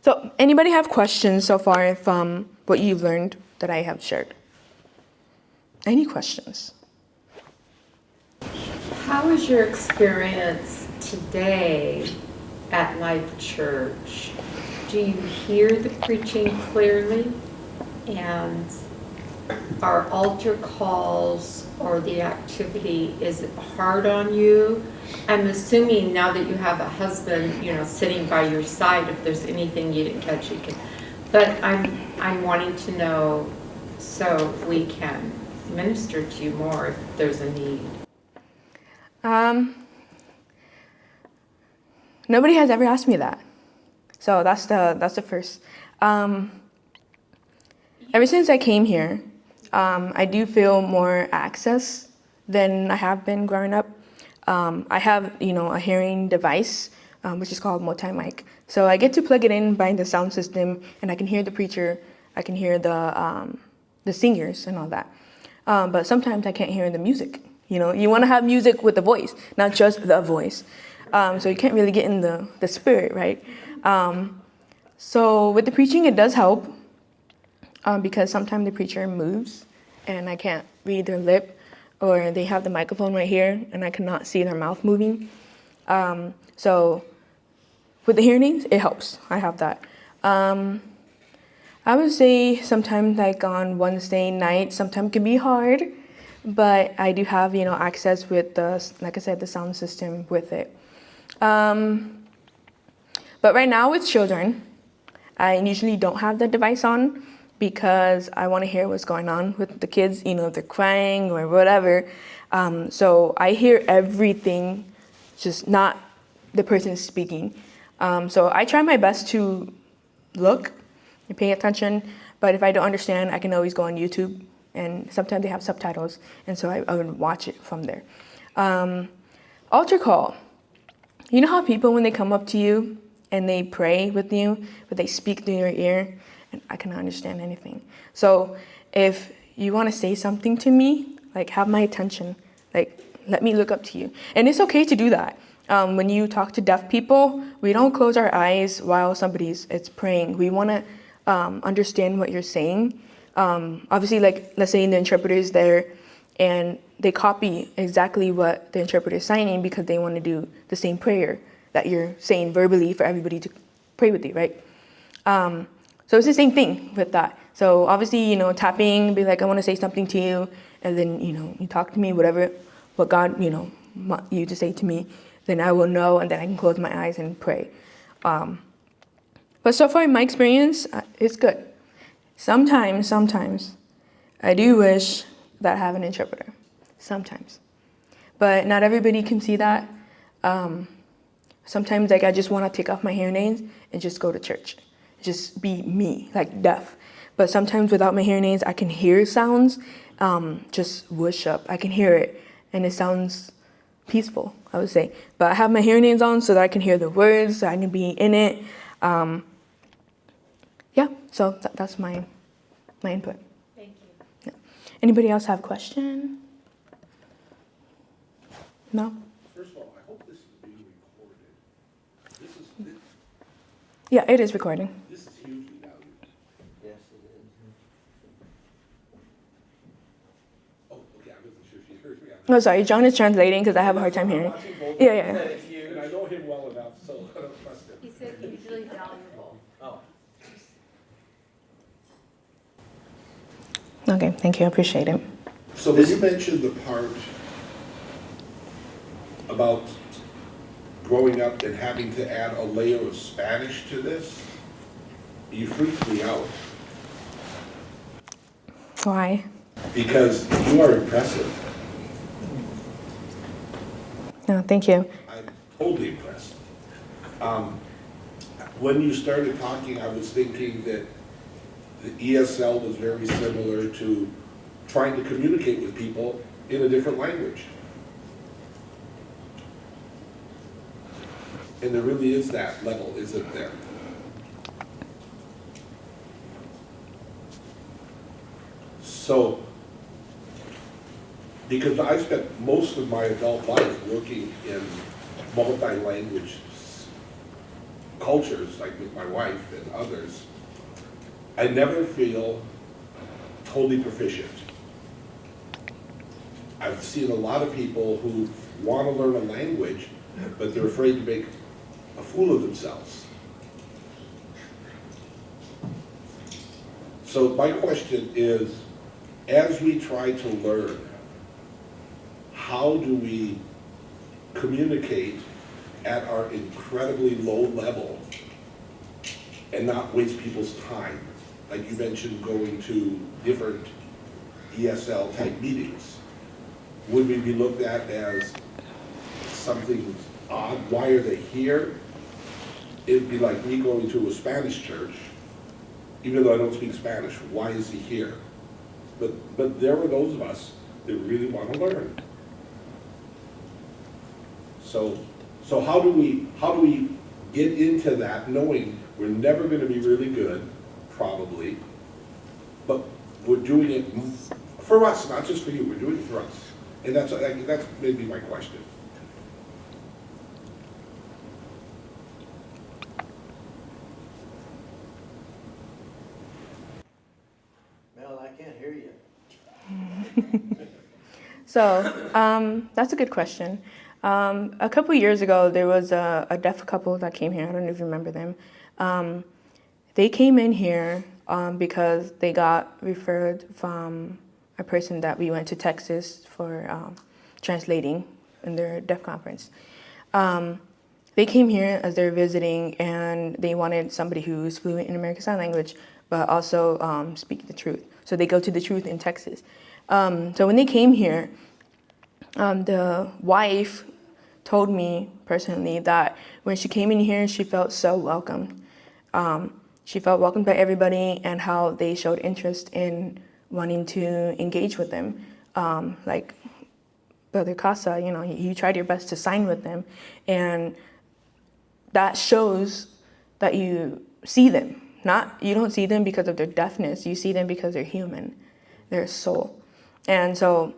So anybody have questions so far from what you've learned that I have shared? Any questions? How is your experience today at Life Church? Do you hear the preaching clearly? And are altar calls or the activity, is it hard on you? I'm assuming now that you have a husband, sitting by your side, if there's anything you didn't catch, you can. But I'm wanting to know so we can minister to you more if there's a need. Nobody has ever asked me that, so that's the first. Ever since I came here, I do feel more access than I have been growing up. I have, a hearing device, which is called multi-mic. So I get to plug it in by the sound system, and I can hear the preacher, I can hear the singers and all that. But sometimes I can't hear the music. You want to have music with the voice, not just the voice. So you can't really get in the spirit, right? So with the preaching, it does help. Because sometimes the preacher moves and I can't read their lip, or they have the microphone right here and I cannot see their mouth moving. So with the hearing aids, it helps. I have that. I would say sometimes like on Wednesday night, sometimes it can be hard, but I do have, access with like I said, the sound system with it. But right now with children, I usually don't have the device on, because I want to hear what's going on with the kids, if they're crying or whatever. So I hear everything, just not the person speaking. So I try my best to look and pay attention, but if I don't understand, I can always go on YouTube, and sometimes they have subtitles, and so I would watch it from there. Altar call. You know how people, when they come up to you and they pray with you, but they speak through your ear, and I cannot understand anything. So if you want to say something to me, like have my attention, like let me look up to you. And it's okay to do that. When you talk to deaf people, we don't close our eyes while somebody's praying. We want to understand what you're saying. Obviously, like let's say the interpreter is there and they copy exactly what the interpreter is saying because they want to do the same prayer that you're saying verbally for everybody to pray with you, right? So it's the same thing with that. So obviously, tapping, be like, I want to say something to you. And then, you talk to me, what God, want you to say to me, then I will know, and then I can close my eyes and pray. But so far in my experience, it's good. Sometimes, I do wish that I have an interpreter. Sometimes. But not everybody can see that. Sometimes, I just want to take off my hearing aids and just go to church. Just be me, like deaf. But sometimes without my hearing aids, I can hear sounds, just whoosh up. I can hear it, and it sounds peaceful, I would say. But I have my hearing aids on so that I can hear the words, so I can be in it. So that's my input. Thank you. Yeah. Anybody else have a question? No? First of all, I hope this is being recorded. Yeah, it is recording. This is hugely valuable. Yes, it is. Oh, okay, I wasn't sure she heard me. Oh, sorry, John is translating because I have a hard time hearing. Yeah. And I know him well enough, so I don't trust him. He said hugely valuable. Oh. Okay, thank you, I appreciate it. So when you mentioned the part about growing up and having to add a layer of Spanish to this, you freaked me out. Why? Because you are impressive. No, thank you. I'm totally impressed. When you started talking, I was thinking that the ESL was very similar to trying to communicate with people in a different language. And there really is that level, isn't there? So, because I spent most of my adult life working in multi-language cultures, like with my wife and others, I never feel totally proficient. I've seen a lot of people who want to learn a language, but they're afraid to make a fool of themselves. So my question is, as we try to learn, how do we communicate at our incredibly low level and not waste people's time? Like you mentioned, going to different ESL type meetings. Would we be looked at as something odd? Why are they here? It'd be like me going to a Spanish church, even though I don't speak Spanish. Why is he here? But there are those of us that really want to learn. So how do we get into that, knowing we're never going to be really good, probably, but we're doing it for us, not just for you. We're doing it for us, and that's maybe my question. Mel, I can't hear you. So that's a good question. A couple years ago, there was a deaf couple that came here. I don't know if you remember them. They came in here because they got referred from a person that we went to Texas for translating in their deaf conference. They came here as they're visiting, and they wanted somebody who's fluent in American Sign Language, but also speak the truth. So they go to the Truth in Texas. So when they came here, the wife told me personally that when she came in here, she felt so welcomed. She felt welcomed by everybody, and how they showed interest in wanting to engage with them. Like Brother Casa, you tried your best to sign with them, and that shows that you see them. You don't see them because of their deafness. You see them because they're human, they're a soul. And so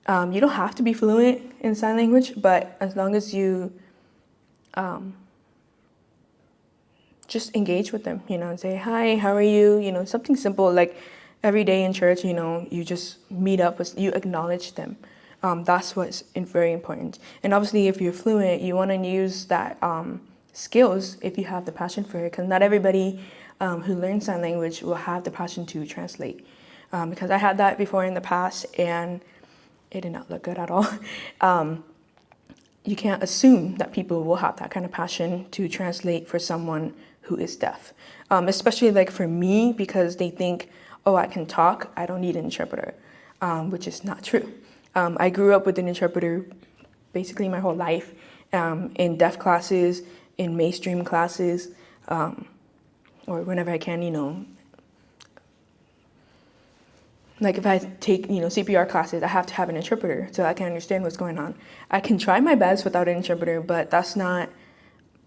you don't have to be fluent in sign language, but as long as you just engage with them, and say, hi, how are you? Something simple, like every day in church, you just meet up with, you acknowledge them. That's what's very important. And obviously, if you're fluent, you want to use that skills if you have the passion for it, because not everybody who learns sign language will have the passion to translate. Because I had that before in the past, and it did not look good at all. You can't assume that people will have that kind of passion to translate for someone who is deaf. Especially like for me, because they think, oh, I can talk, I don't need an interpreter, which is not true. I grew up with an interpreter basically my whole life, in deaf classes, in mainstream classes, or whenever I can, like if I take, CPR classes, I have to have an interpreter so I can understand what's going on. I can try my best without an interpreter, but that's not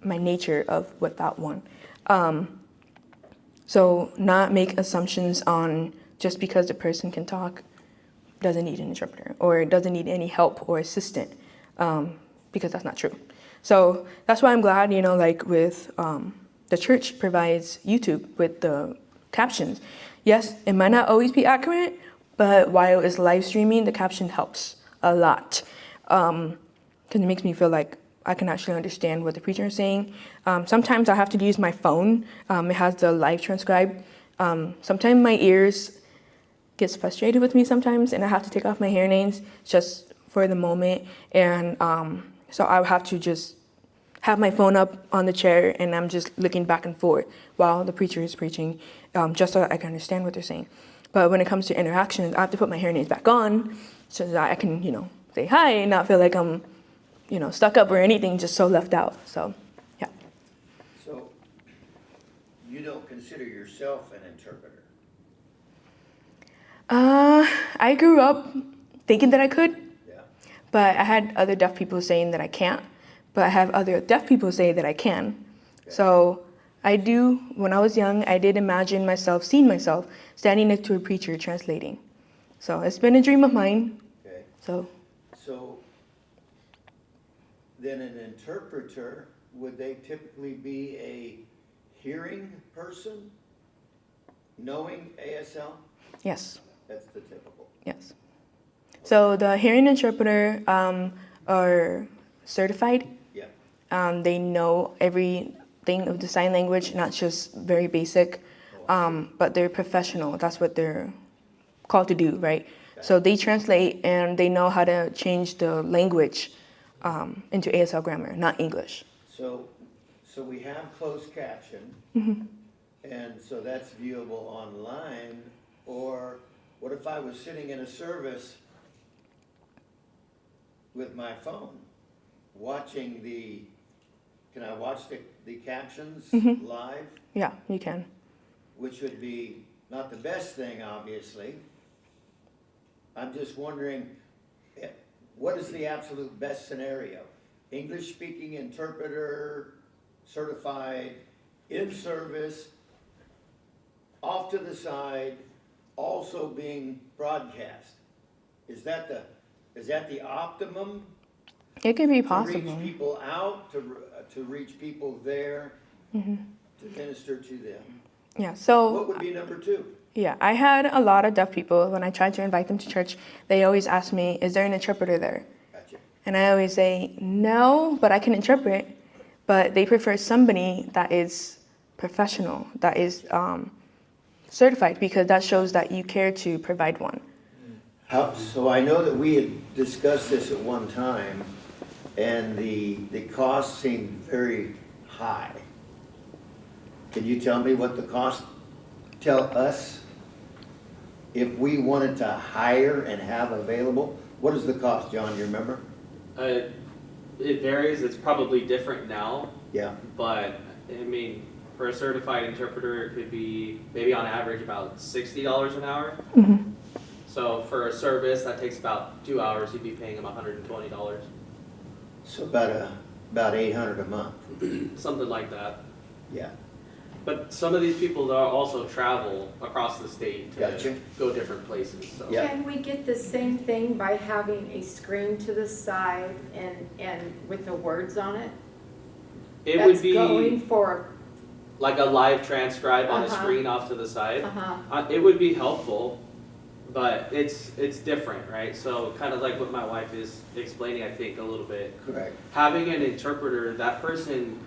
my nature of without one. So not make assumptions on just because the person can talk doesn't need an interpreter or doesn't need any help or assistant, because that's not true. So that's why I'm glad, like with the church provides YouTube with the captions. Yes, it might not always be accurate, but while it's live streaming, the caption helps a lot. Because it makes me feel like I can actually understand what the preacher is saying. Sometimes I have to use my phone. It has the live transcribe. Sometimes my ears gets frustrated with me sometimes, and I have to take off my hearing aids just for the moment. And so I have to just have my phone up on the chair, and I'm just looking back and forth while the preacher is preaching, just so that I can understand what they're saying. But when it comes to interactions, I have to put my hearing aids back on so that I can, say hi and not feel like I'm, stuck up or anything, just so left out. So, yeah. So, you don't consider yourself an interpreter? I grew up thinking that I could, Yeah. but I had other deaf people saying that I can't. But I have other deaf people say that I can. Okay. So when I was young, I did imagine seeing myself standing next to a preacher translating. So it's been a dream of mine. Okay. So So, then an interpreter would they typically be a hearing person, knowing ASL? Yes. That's the typical. Yes. So the hearing interpreter are certified. Yeah, They know everything of the sign language, not just very basic, but they're professional. That's what they're called to do, right? So they translate and they know how to change the language into ASL grammar, not English. so we have closed caption, and so that's viewable online, or what if I was sitting in a service with my phone, watching can I watch the captions live? Yeah, you can. Which would be not the best thing, obviously. I'm just wondering, what is the absolute best scenario? English-speaking interpreter, certified, in service, off to the side, also being broadcast. Is that the optimum? It could be To possible. reach people out, to reach people there, to minister to them. Yeah, so What would be number two? yeah, I had a lot of deaf people. When I tried to invite them to church, they always ask me, is there an interpreter there? Gotcha. And I always say, no, but I can interpret. But they prefer somebody that is professional, that is certified, because that shows that you care to provide one. So I know that we had discussed this at one time, and the cost seemed very high. Can you tell me what the cost, tell us, if we wanted to hire and have available, what is the cost, John, you remember? It varies. It's probably different now, Yeah, but I mean, for a certified interpreter, it could be maybe on average about $60 an hour. So for a service that takes about 2 hours, you'd be paying them $120, so about 800 a month, something like that. yeah. But some of these people also travel across the state to Gotcha. go different places. So. Yeah. Can we get the same thing by having a screen to the side and with the words on it? It would That's be going for, like a live transcribe on a Uh-huh. screen off to the side. uh-huh, It would be helpful, but it's different, right? So kind of like what my wife is explaining, I think, a little bit. Correct. Having an interpreter, that person,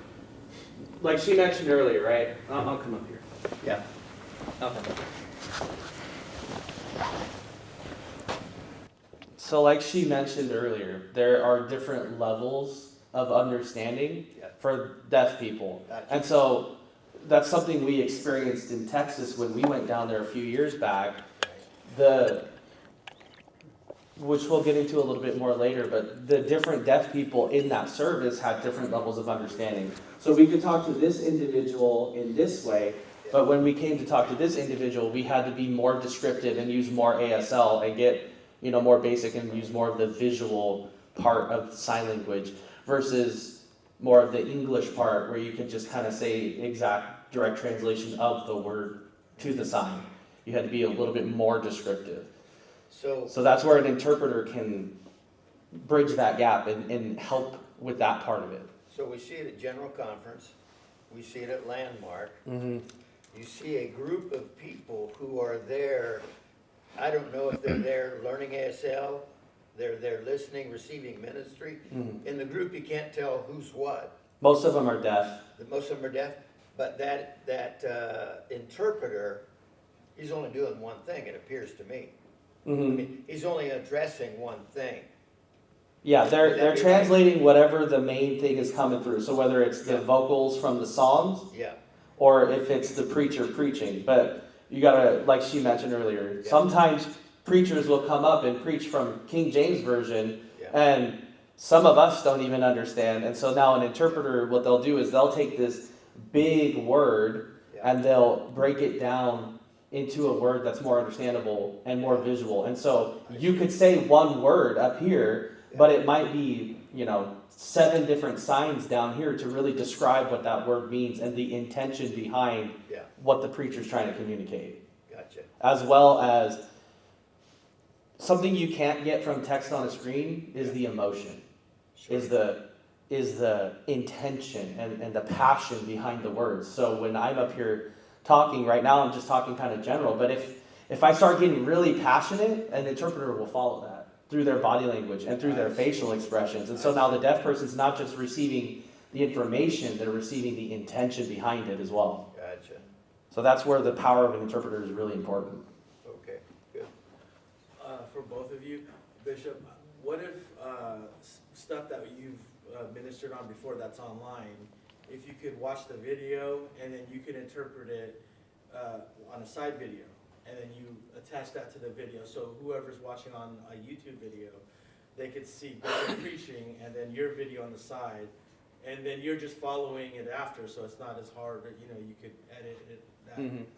like she mentioned earlier, right? I'll come up here. Yeah. Okay. So like she mentioned earlier, there are different levels of understanding Yeah. for deaf people. Gotcha. And so that's something we experienced in Texas when we went down there a few years back. Which we'll get into a little bit more later, but the different deaf people in that service had different levels of understanding. So we could talk to this individual in this way, but when we came to talk to this individual, we had to be more descriptive and use more ASL and get, more basic and use more of the visual part of sign language versus more of the English part where you could just kind of say exact direct translation of the word to the sign. You had to be a little bit more descriptive. So that's where an interpreter can bridge that gap and help with that part of it. So we see it at General Conference, we see it at Landmark. Mm-hmm. You see a group of people who are there, I don't know if they're there learning ASL, they're there listening, receiving ministry. Mm-hmm. In the group, you can't tell who's what. Most of them are deaf. Most of them are deaf, but that interpreter, he's only doing one thing, it appears to me. Mm-hmm. I mean, he's only addressing one thing. Yeah, Would they're that be translating whatever the main thing is coming through. So whether it's the Yeah. vocals from the songs Yeah, or if it's the preacher preaching. But you gotta, like she mentioned earlier, Yeah. sometimes preachers will come up and preach from King James Version, yeah, and some of us don't even understand. And so now an interpreter, what they'll do is they'll take this big word yeah. and they'll break it down into a word that's more understandable and more visual. And so you could say one word up here, but it might be, 7 different signs down here to really describe what that word means and the intention behind Yeah. what the preacher's trying to communicate. Gotcha. As well as something you can't get from text on a screen is the emotion, Sure. is the is the intention and the passion behind the words. So when I'm up here talking right now, I'm just talking kind of general, but if I start getting really passionate, an interpreter will follow that through their body language and through their facial expressions. And so now the deaf person's not just receiving the information, they're receiving the intention behind it as well. Gotcha. So that's where the power of an interpreter is really important. Okay, good. For both of you, Bishop, what if stuff that you've ministered on before that's online, if you could watch the video and then you could interpret it on a side video, and then you attach that to the video, so whoever's watching on a YouTube video, they could see Bishop preaching and then your video on the side, and then you're just following it after, so it's not as hard, you know, you could edit it that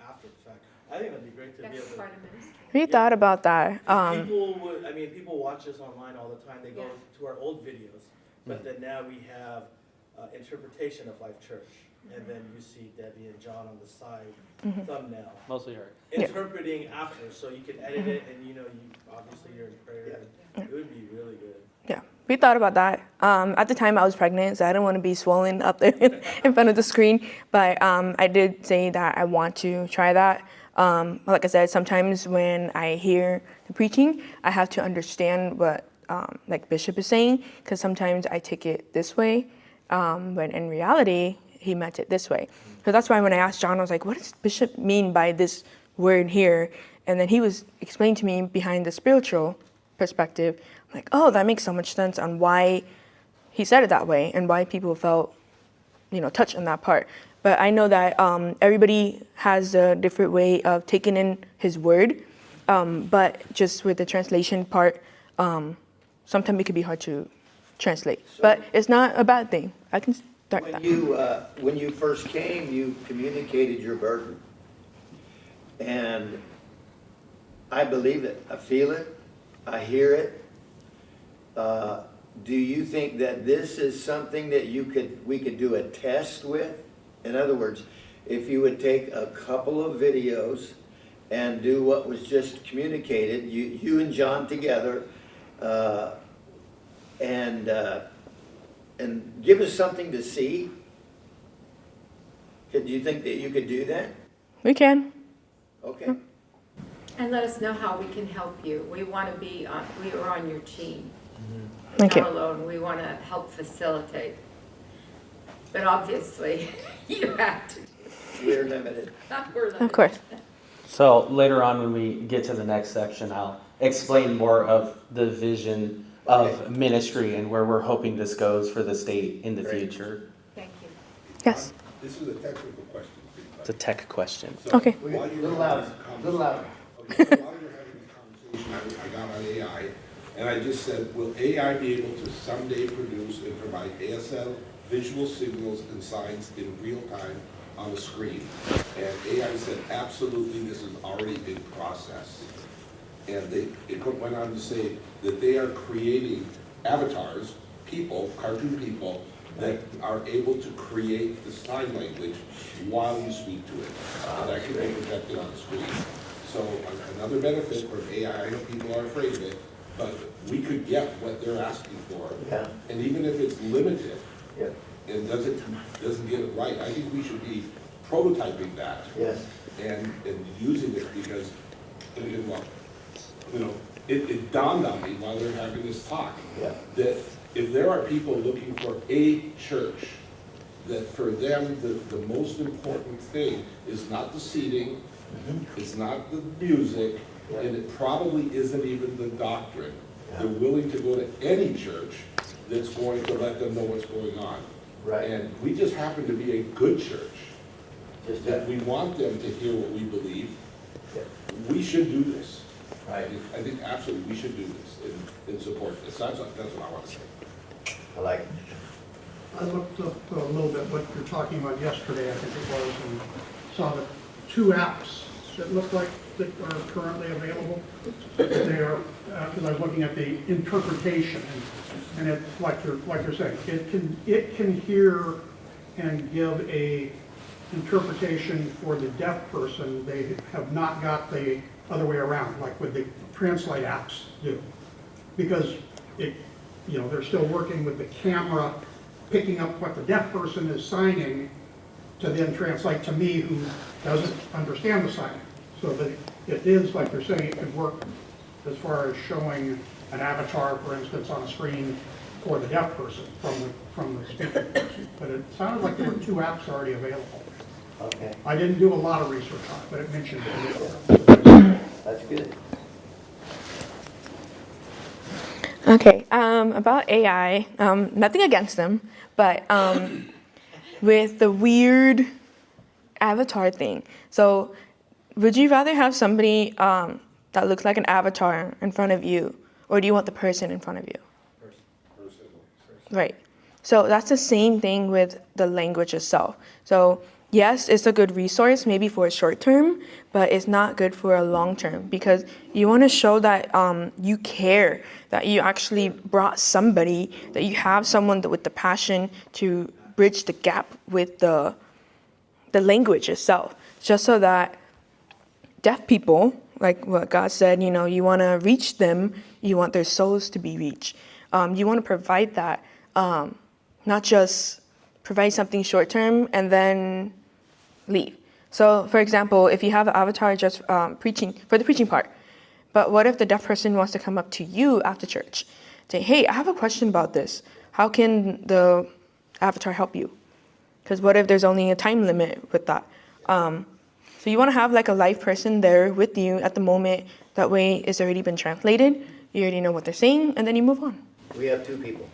after the fact. I think that'd be great to be That's able to. part of ministry. We thought about that. People watch us online all the time. They go Yeah. to our old videos, but then now we have interpretation of Life Church, and then you see Debbie and John on the side thumbnail Mostly her. interpreting after, so you can edit it, and you obviously you're in prayer. And it would be really good. Yeah, we thought about that. At the time, I was pregnant, so I didn't want to be swollen up there in front of the screen. But I did say that I want to try that. Like I said, sometimes when I hear the preaching, I have to understand what like Bishop is saying, because sometimes I take it this way, when in reality, he meant it this way. So that's why when I asked John, I was like, what does Bishop mean by this word here? And then he was explaining to me behind the spiritual perspective. I'm like, oh, that makes so much sense on why he said it that way and why people felt, touched on that part. But I know that everybody has a different way of taking in his word. But just with the translation part, sometimes it can be hard to translate. But it's not a bad thing. I can start that. When you first came, you communicated your burden. And I believe it, I feel it, I hear it. Do you think that this is something that we could do a test with? In other words, if you would take a couple of videos and do what was just communicated, you and John together, and give us something to see. Do you think that you could do that? We can. Okay. And let us know how we can help you. We want to be we are on your team. Thank you. Not alone. We want to help facilitate. But obviously, you have to. We're limited. We're limited. Of course. So later on when we get to the next section, I'll explain more of the vision of ministry and where we're hoping this goes for the state in the Great. future. Thank you. Yes. This is a technical question. It's a tech question. So Okay. while you're Little having louder, this little louder. Okay, so while you're having this conversation, I got on AI, and I just said, will AI be able to someday produce and provide ASL visual signals and signs in real time on a screen? And AI said, absolutely, this is already in process. And it went on to say that they are creating avatars, people, cartoon people, that are able to create the sign language while you speak to it. And that can be projected on the screen. So another benefit from AI, I know people are afraid of it, but we could get what they're asking for. Yeah. And even if it's limited Yeah. and doesn't get it right, I think we should be prototyping that Yes. and using it because, it dawned on me while they're having this talk Yeah. that if there are people looking for a church, that for them, the most important thing is not the seating, it's not the music, and it probably isn't even the doctrine. They're willing to go to any church that's going to let them know what's going on. Right. And we just happen to be a good church, Just that that. we want them to hear what we believe. Yeah. We should do this. Right. I think absolutely we should do this and support this. That's what I want to say. I like it. I looked up a little bit what you're talking about yesterday, I think it was, and saw the two apps that look like that are currently available. They are, because I was looking at the interpretation, and it's like you're saying, it can hear and give a interpretation for the deaf person. They have not got the other way around, like with the Translate apps do, because they're still working with the camera picking up what the deaf person is signing to then translate to me who doesn't understand the signing. So that it is, like you're saying, it could work as far as showing an avatar, for instance, on a screen for the deaf person from the speaking person. But it sounded like there were 2 apps already available. Okay, I didn't do a lot of research on it, but it mentioned it. that's good. Okay, about AI, nothing against them, but with the weird avatar thing. So, would you rather have somebody that looks like an avatar in front of you, or do you want the person in front of you? Right. So that's the same thing with the language itself. So yes, it's a good resource maybe for a short term, but it's not good for a long term because you want to show that you care, that you actually brought somebody, that you have someone with the passion to bridge the gap with the language itself, just so that deaf people, like what God said, you want to reach them, you want their souls to be reached. You want to provide that, not just provide something short term and then leave. So, for example, if you have an avatar just preaching for the preaching part, but what if the deaf person wants to come up to you after church, say, "Hey, I have a question about this. How can the avatar help you?" Because what if there's only a time limit with that? So you want to have like a live person there with you at the moment. That way it's already been translated. You already know what they're saying, and then you move on. We have 2 people.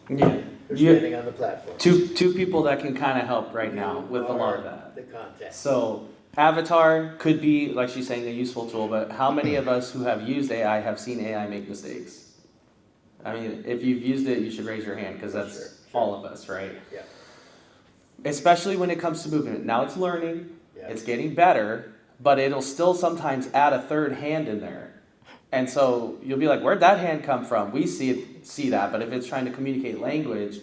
Yeah. They're You- standing on the platform. two people that can kind of help right now with a lot of that. The contact. So Avatar could be, like she's saying, a useful tool, but how many of us who have used AI have seen AI make mistakes? I mean, if you've used it, you should raise your hand because that's Sure. all of us, right? Yeah. Especially when it comes to movement. Now it's learning, Yeah. it's getting better, but it'll still sometimes add a third hand in there. And so you'll be like, where'd that hand come from? We see that, but if it's trying to communicate language,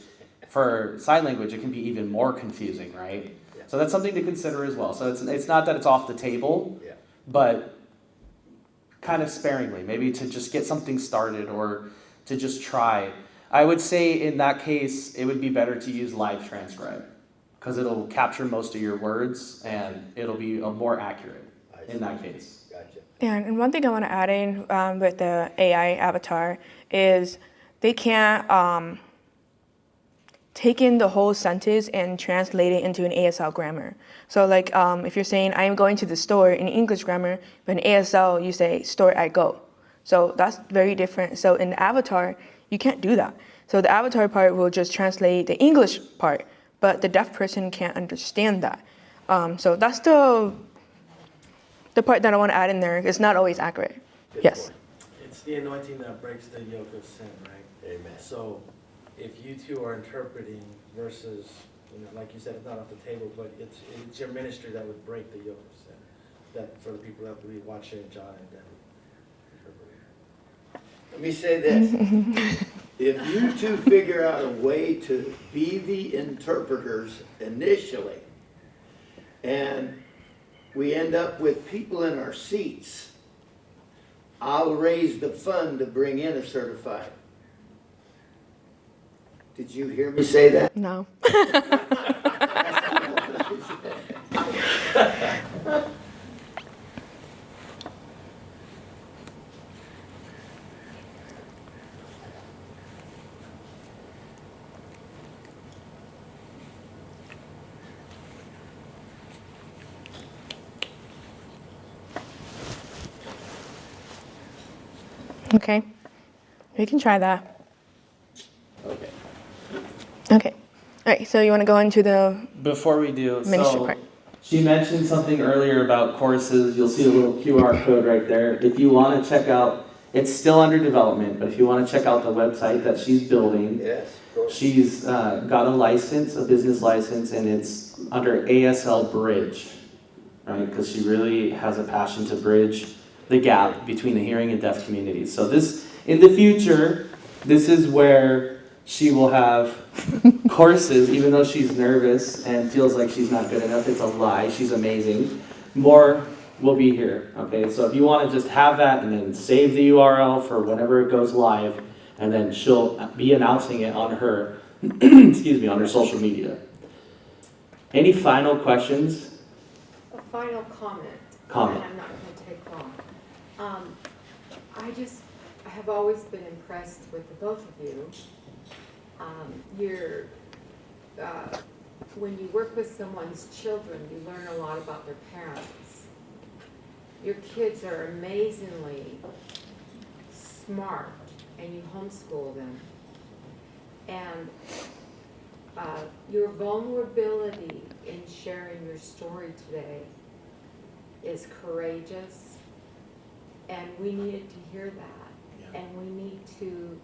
for sign language, it can be even more confusing, right? Yeah. So that's something to consider as well. So it's not that it's off the table, Yeah. but kind of sparingly, maybe to just get something started or to just try. I would say in that case, it would be better to use Live Transcribe because it'll capture most of your words and it'll be more accurate in that case. Gotcha. Yeah, and one thing I want to add in with the AI avatar is they can't take in the whole sentence and translate it into an ASL grammar. So like if you're saying, I am going to the store in English grammar, but in ASL you say, store I go. So that's very different. So in the avatar, you can't do that. So the avatar part will just translate the English part, but the deaf person can't understand that. So that's the part that I want to add in there. It's not always accurate. Good Yes. point. It's the anointing that breaks the yoke of sin, right? Amen. So if you two are interpreting versus, like you said, it's not off the table, but it's your ministry that would break the yoke of sin. That for the people that will be watching John and Debbie interpreting. Let me say this. If you two figure out a way to be the interpreters initially, and we end up with people in our seats, I'll raise the fund to bring in a certified. Did you hear me say that? No. Okay. We can try that. Okay. Okay. All right. So you want to go into the Before we do, Ministry so part. she mentioned something earlier about courses. You'll see a little QR code right there. If you want to check out, it's still under development, but if you want to check out the website that she's building, Yes, of course. she's got a license, a business license, and it's under ASL Bridge, right? Because she really has a passion to bridge the gap between the hearing and deaf communities. So this, in the future, this is where she will have courses, even though she's nervous and feels like she's not good enough. It's a lie. She's amazing. More will be here, okay? So if you want to just have that and then save the URL for whenever it goes live, and then she'll be announcing it on her excuse me, on her social media. Any final questions? A final comment. Comment. And I'm not going to take long. I have always been impressed with the both of you. When you work with someone's children, you learn a lot about their parents. Your kids are amazingly smart, and you homeschool them. And your vulnerability in sharing your story today is courageous, and we needed to hear that. Yeah. And we need to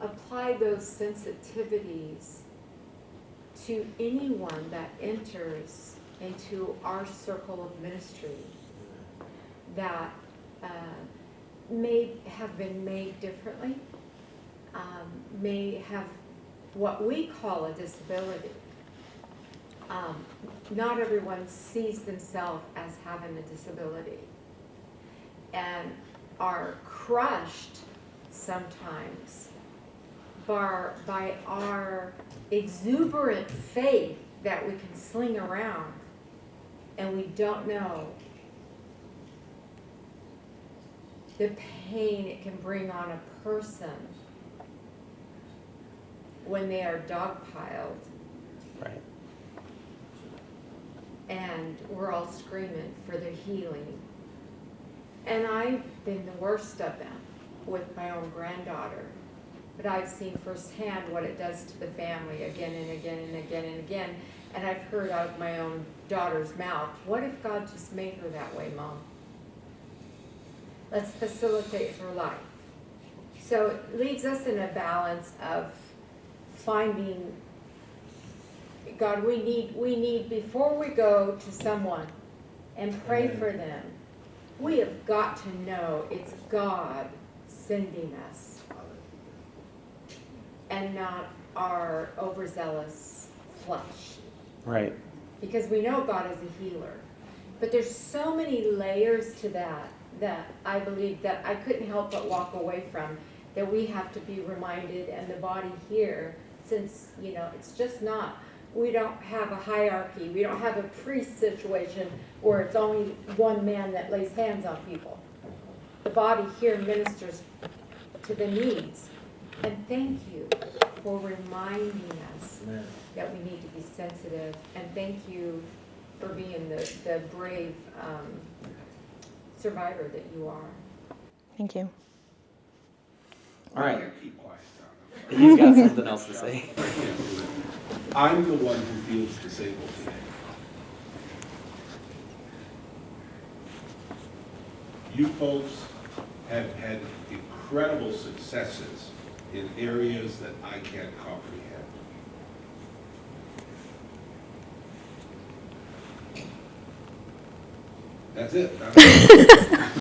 apply those sensitivities to anyone that enters into our circle of ministry that may have been made differently, may have what we call a disability. Not everyone sees themselves as having a disability and are crushed sometimes by our exuberant faith that we can sling around, and we don't know the pain it can bring on a person when they are dogpiled Right. and we're all screaming for their healing. And I've been the worst of them with my own granddaughter. But I've seen firsthand what it does to the family again and again and again and again. And I've heard out of my own daughter's mouth, what if God just made her that way, Mom? Let's facilitate her life. So it leaves us in a balance of finding, God, we need, before we go to someone and pray for them, we have got to know it's God sending us and not our overzealous flesh. Right. Because we know God is a healer. But there's so many layers to that I believe that I couldn't help but walk away from, that we have to be reminded, and the body here, since, it's just not, we don't have a hierarchy, we don't have a priest situation where it's only one man that lays hands on people. The body here ministers to the needs. And thank you for reminding us Amen. that we need to be sensitive, and thank you for being the brave survivor that you are. Thank you. All right. I can't keep quiet now. He's got something else to say. I can't do it. I'm the one who feels disabled today. You folks have had incredible successes in areas that I can't comprehend. That's it.